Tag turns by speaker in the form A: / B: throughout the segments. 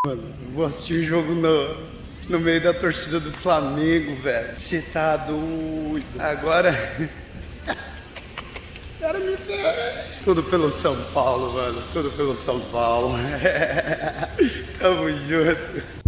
A: Mano, vou assistir o jogo no meio da torcida do Flamengo, velho. Você tá doido. Agora... Cara, me fez. Tudo pelo São Paulo, mano. Tudo pelo São Paulo. Tamo junto.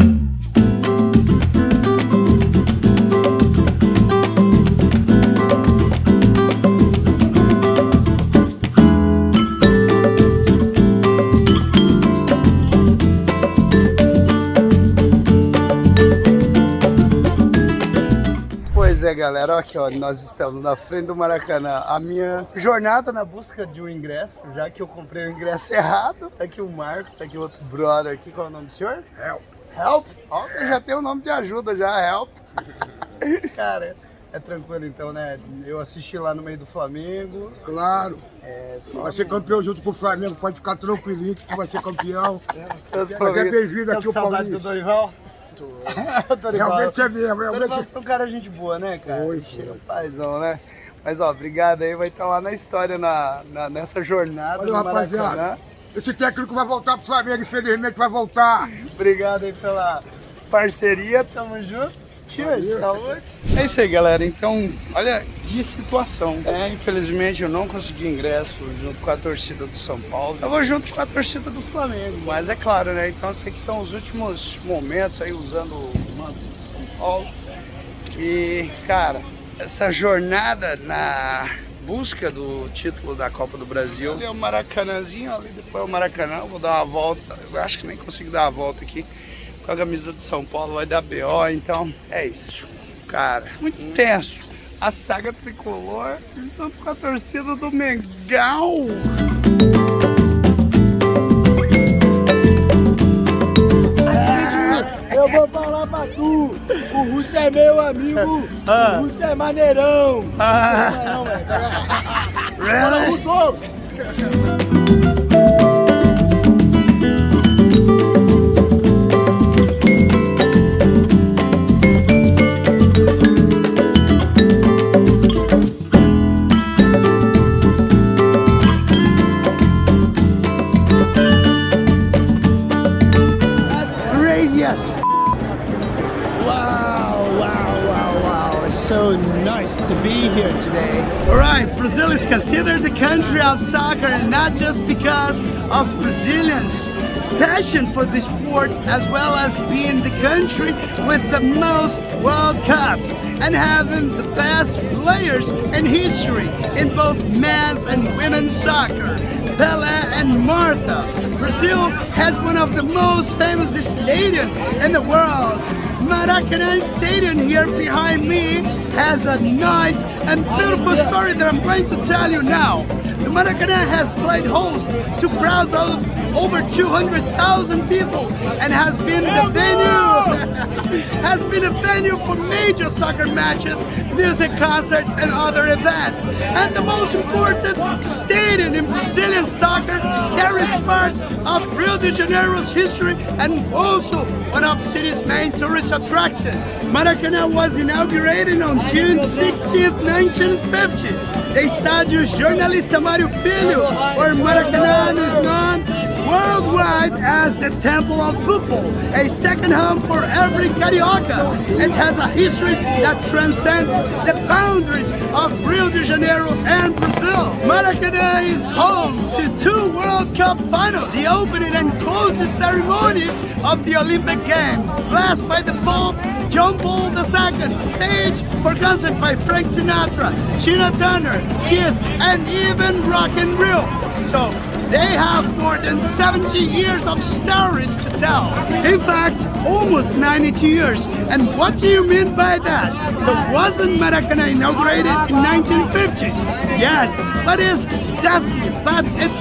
A: Galera, aqui ó, nós estamos na frente do Maracanã. A minha jornada na busca de um ingresso, já que eu comprei o ingresso errado. Tá aqui o Marco, tá aqui outro brother aqui. Qual é o nome do senhor?
B: Help.
A: Help? Ó, eu já tenho o nome de ajuda já, Help. Cara, é tranquilo então, né? Eu assisti lá no meio do Flamengo.
B: Claro. Vai ser campeão junto com o Flamengo, pode ficar tranquilinho que tu vai ser campeão. Mas é bem-vindo aqui o
A: Saudade do Dorival?
B: Realmente é mesmo,
A: realmente. É um cara gente boa, né, cara?
B: Foi.
A: Paizão, né? Mas ó, obrigado aí, vai estar lá na história, nessa jornada.
B: Valeu, rapaziada. Esse técnico vai voltar pro Flamengo, infelizmente vai voltar.
A: Obrigado aí pela parceria, tamo junto. Cheers, saúde. É isso aí, galera. Então, olha que situação. Infelizmente eu não consegui ingresso junto com a torcida do São Paulo. Eu vou junto com a torcida do Flamengo, mas é claro, né? Então, sei que são os últimos momentos aí usando o manto do São Paulo. E, cara, essa jornada na busca do título da Copa do Brasil. Ali é o Maracanãzinho, ali depois é o Maracanã. Eu vou dar uma volta. Eu acho que nem consigo dar uma volta aqui. Com a camisa do São Paulo, vai dar BO, então é isso. Cara, muito tenso. A saga tricolor junto com a torcida do Mengão.
C: Eu vou falar pra tu, o Russo é meu amigo, o Russo é maneirão. Não, velho. Russo!
A: So nice to be here today. Alright, Brazil is considered the country of soccer, and not just because of Brazilians' passion for the sport, as well as being the country with the most World Cups and having the best players in history in both men's and women's soccer. Pelé and Martha. Brazil has one of the most famous stadiums in the world. Maracanã Stadium here behind me has a nice and beautiful story that I'm going to tell you now. The Maracanã has played host to crowds of over 200,000 people and has been the venue for major soccer matches, music concerts and other events. And the most important stadium in Brazilian soccer carries part of Rio De Janeiro's history and also one of the city's main tourist attractions. Maracanã was inaugurated on June 16, 1950. The estádio Jornalista Mário Filho, or Maracanã, is known worldwide as the Temple of Football, a second home for every Carioca. It has a history that transcends the boundaries of Rio de Janeiro and Brazil. Maracanã is home to 2 World Cup finals, the opening and closing ceremonies of the Olympic Games, blessed by the Pope John Paul II, stage for concert by Frank Sinatra, Tina Turner, Kiss, and even Rock and Roll. So they have more than 70 years of stories to tell. In fact, almost 92 years. And what do you mean by that? So wasn't Maracanã inaugurated in 1950? Yes, but its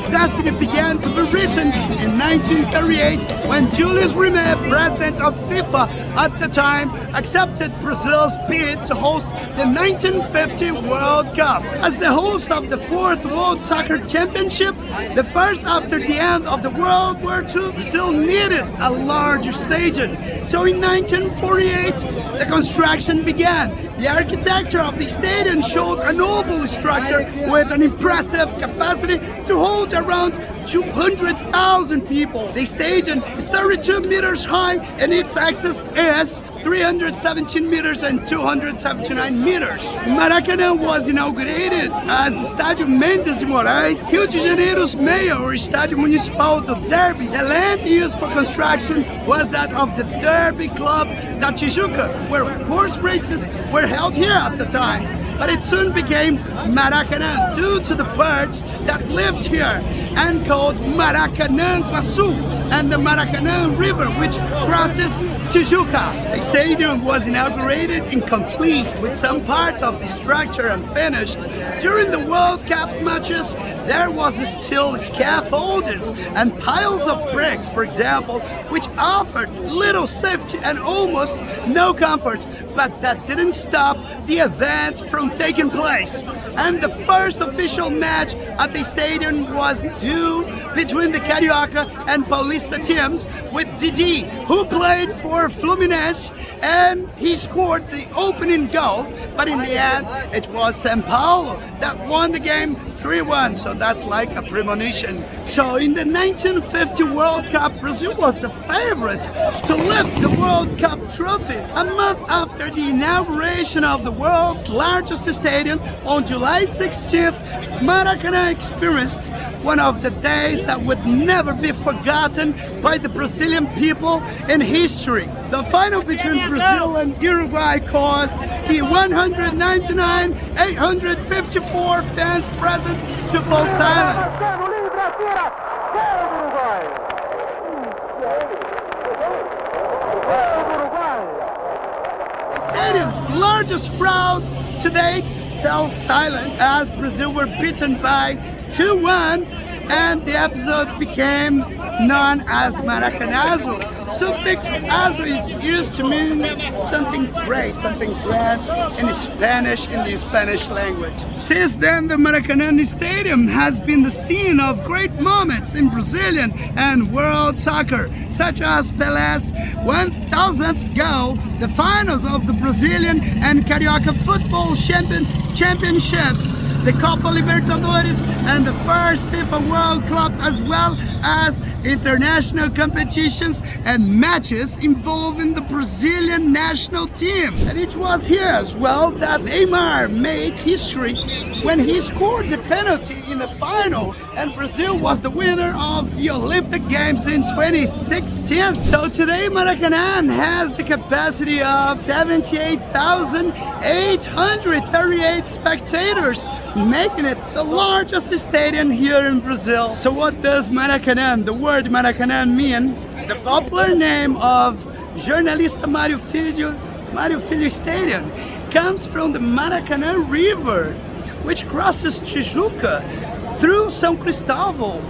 A: destiny began to be written in 1938 when Julius Rimet, president of FIFA at the time, accepted Brazil's bid to host the 1950 World Cup. As the host of the 4th World Soccer Championship, the first after the end of the World War II, Brazil needed a larger stadium. So in 1948, the construction began. The architecture of the stadium showed an oval structure with an impressive capacity to hold around 200,000 people. The stadium is 32 meters high and its axis is 317 meters and 279 meters. Maracanã was inaugurated as Estádio Mendes de Moraes, Rio de Janeiro's mayor or Estádio Municipal do Derby. The land used for construction was that of the Derby Club da Tijuca, where horse races were held here at the time. But it soon became Maracanã due to the birds that lived here and called Maracanã-Guaçu and the Maracanã River, which crosses Tijuca. The stadium was inaugurated incomplete with some parts of the structure unfinished. During the World Cup matches, there was still scaffoldings and piles of bricks, for example, which offered little safety and almost no comfort. But that didn't stop the event from taking place. And the first official match at the stadium was due between the Carioca and Paulista teams with Didi, who played for Fluminense, and he scored the opening goal. But in the end, it was São Paulo that won the game 3-1, so that's like a premonition. So in the 1950 World Cup, Brazil was the favorite to lift the World Cup trophy. A month after the inauguration of the world's largest stadium on July 16th, Maracanã experienced one of the days that would never be forgotten by the Brazilian people in history. The final between Brazil and Uruguay caused the 199,854 fans present to fall silent. The stadium's largest crowd to date fell silent as Brazil were beaten by 2-1, and the episode became known as Maracanazo. Suffix "azo" is used to mean something great, something grand in Spanish, in the Spanish language. Since then, the Maracanã Stadium has been the scene of great moments in Brazilian and world soccer, such as Pelé's 1000th goal, the finals of the Brazilian and Carioca football championships, the Copa Libertadores, and the first FIFA World Cup, as well as international competitions and matches involving the Brazilian national team. And it was here as well that Neymar made history when he scored the penalty in the final, and Brazil was the winner of the Olympic Games in 2016. So today Maracanã has the capacity of 78,838 spectators, making it the largest stadium here in Brazil. So what does Maracanã, the word Maracanã, mean? The popular name of journalista Mário Filho Stadium comes from the Maracanã River, which crosses Tijuca through São Cristóvão,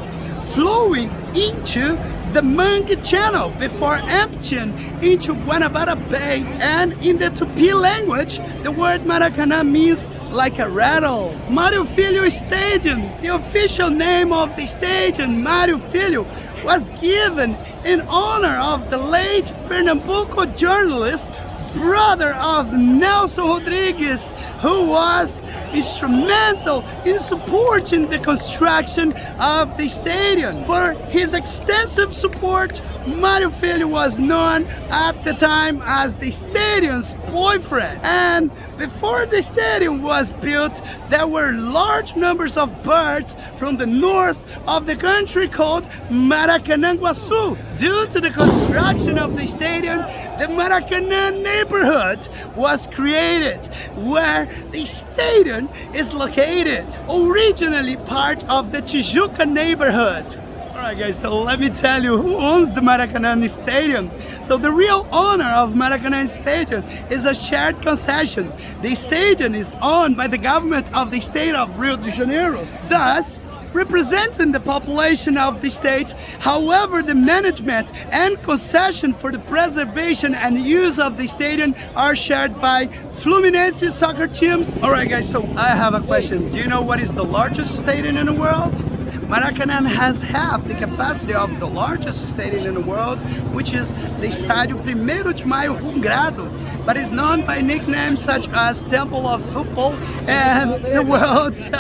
A: flowing into the Mangue Channel before emptying into Guanabara Bay. And in the Tupi language, the word Maracanã means like a rattle. Mário Filho Stadium, the official name of the stadium, Mário Filho, was given in honor of the late Pernambuco journalist, brother of Nelson Rodrigues, who was instrumental in supporting the construction of the stadium. For his extensive support, Mário Filho was known at the time as the stadium's boyfriend. And before the stadium was built, there were large numbers of birds from the north of the country called Maracanã-Guaçu. Due to the construction of the stadium, the Maracanã neighborhood was created, where the stadium is located, originally part of the Tijuca neighborhood. Alright guys, so let me tell you who owns the Maracanã Stadium. So the real owner of Maracanã Stadium is a shared concession. The stadium is owned by the government of the state of Rio de Janeiro, thus representing the population of the state. However, the management and concession for the preservation and use of the stadium are shared by Fluminense soccer teams. Alright guys, so I have a question. Do you know what is the largest stadium in the world? Maracanã has half the capacity of the largest stadium in the world, which is the Estádio 1º de Maio Rumgrado, but is known by nicknames such as Temple of Football and the world's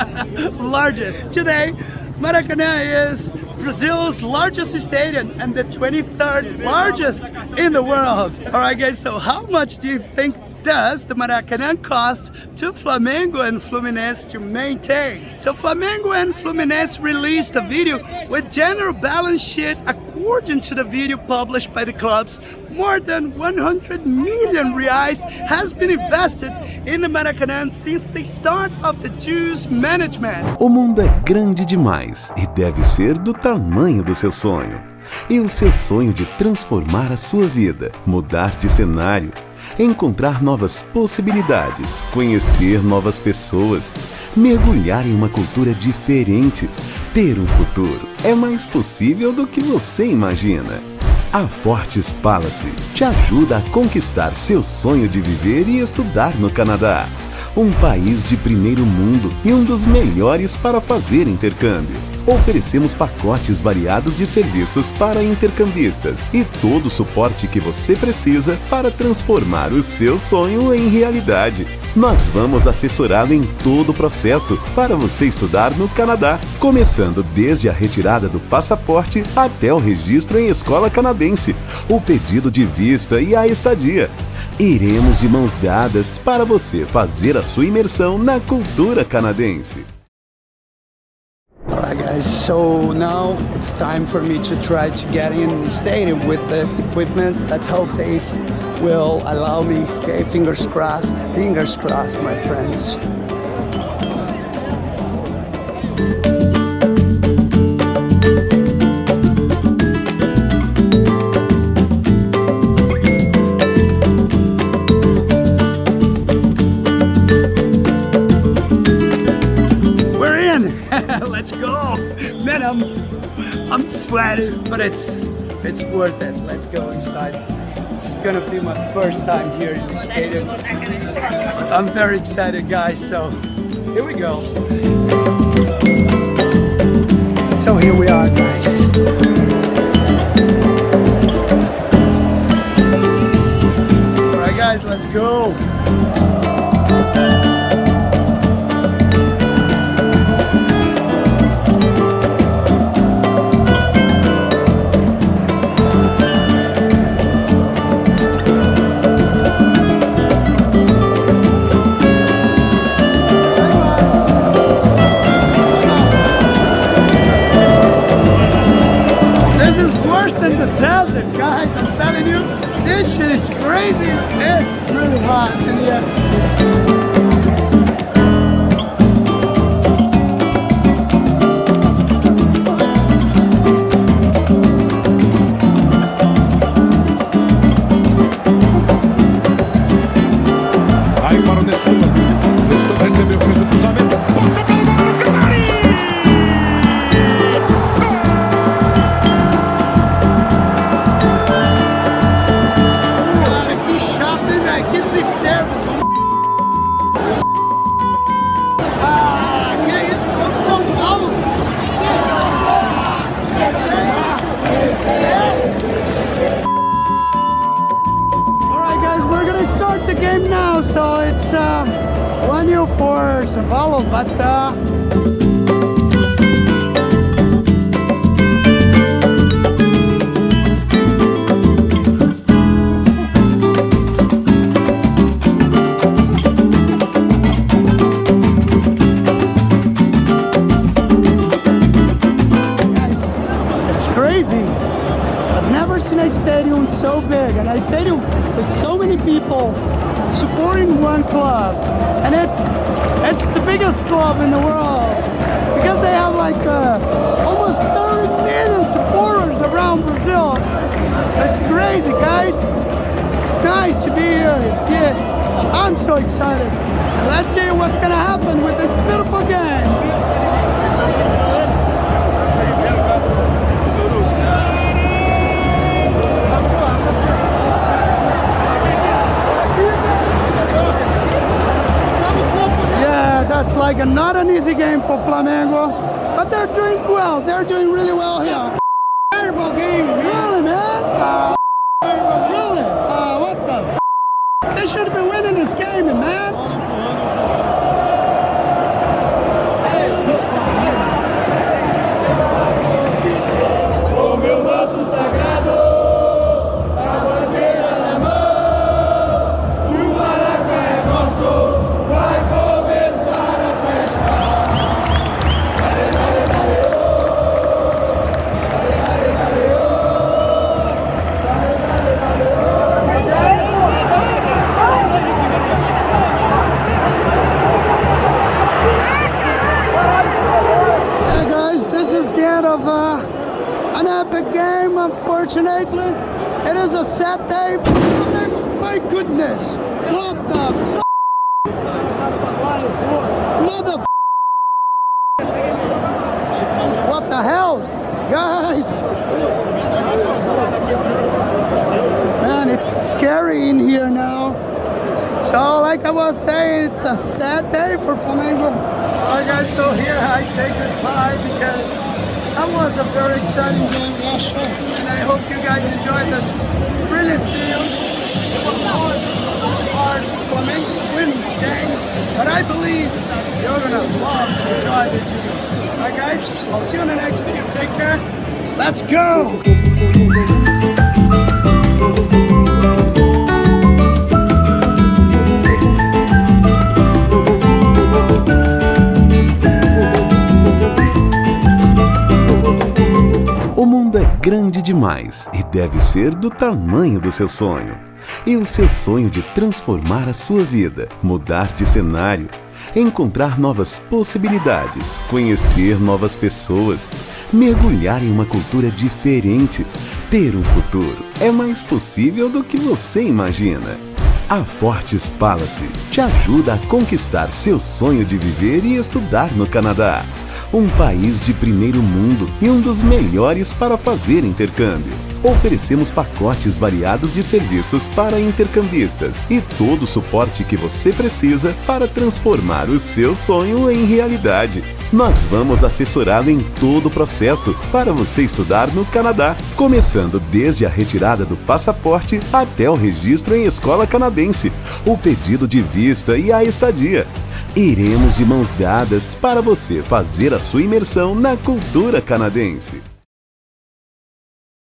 A: largest. Today, Maracanã is Brazil's largest stadium and the 23rd largest in the world. Alright guys, so how much do you think does the Maracanã cost to Flamengo and Fluminense to maintain? So Flamengo and Fluminense released a video with general balance sheet. According to the video published by the clubs, more than 100 million reais has been invested in the Maracanã since the start of the Jews management.
D: O mundo é grande demais e deve ser do tamanho do seu sonho. E o seu sonho de transformar a sua vida, mudar de cenário, encontrar novas possibilidades, conhecer novas pessoas, mergulhar em uma cultura diferente, ter um futuro é mais possível do que você imagina. A Fortes Palace te ajuda a conquistar seu sonho de viver e estudar no Canadá, um país de primeiro mundo e um dos melhores para fazer intercâmbio. Oferecemos pacotes variados de serviços para intercambistas e todo o suporte que você precisa para transformar o seu sonho em realidade. Nós vamos assessorá-lo em todo o processo para você estudar no Canadá, começando desde a retirada do passaporte até o registro em escola canadense, o pedido de vista e a estadia. Iremos de mãos dadas para você fazer a sua imersão na cultura canadense.
A: Alright guys, so now it's time for me to try to get in the stadium with this equipment. Let's hope they will allow me. Okay, fingers crossed, my friends. Let's go, man. I'm sweating, but it's worth it. Let's go inside. It's gonna be my first time here in the stadium. I'm very excited, guys. So here we go. So here we are, guys. All right, guys, let's go. In the desert, guys, I'm telling you, this shit is crazy. It's really hot in here.
E: Aí para o Nestor. Nestor recebeu, fez o cruzamento. Posta pela bola, calleri!
A: Que isso, gol de São Paulo! Alright guys, we're gonna start the game now, so it's 1-0 for São Paulo, but a stadium so big and a stadium with so many people supporting one club, and it's the biggest club in the world because they have like almost 30 million supporters around Brazil. It's crazy, guys. It's nice to be here. Yeah, I'm so excited. Let's see what's gonna happen with this beautiful game. That's like not an easy game for Flamengo, but they're doing well. They're doing really well here. Terrible game, really, man. Really? What the? They should have been winning this game, man. It is a sad day for Flamengo. My goodness. What the f***? Mother. What the hell? Guys. Man, it's scary in here now. So like I was saying, it's a sad day for Flamengo. Alright guys, so here I say goodbye because that was a very exciting game last show. And I hope you guys enjoyed this brilliant video. It was hard for Flamengo to win this game, but I believe you're gonna love and enjoy this video. Alright guys, I'll see you in the next video. Take care. Let's go!
D: O mundo é grande demais e deve ser do tamanho do seu sonho. E o seu sonho de transformar a sua vida, mudar de cenário, encontrar novas possibilidades, conhecer novas pessoas, mergulhar em uma cultura diferente, ter um futuro é mais possível do que você imagina. A Fortes Palace te ajuda a conquistar seu sonho de viver e estudar no Canadá. Um país de primeiro mundo e um dos melhores para fazer intercâmbio. Oferecemos pacotes variados de serviços para intercambistas e todo o suporte que você precisa para transformar o seu sonho em realidade. Nós vamos assessorá-lo em todo o processo para você estudar no Canadá, começando desde a retirada do passaporte até o registro em escola canadense, o pedido de vista e a estadia. Iremos de mãos dadas para você fazer a sua imersão na cultura canadense.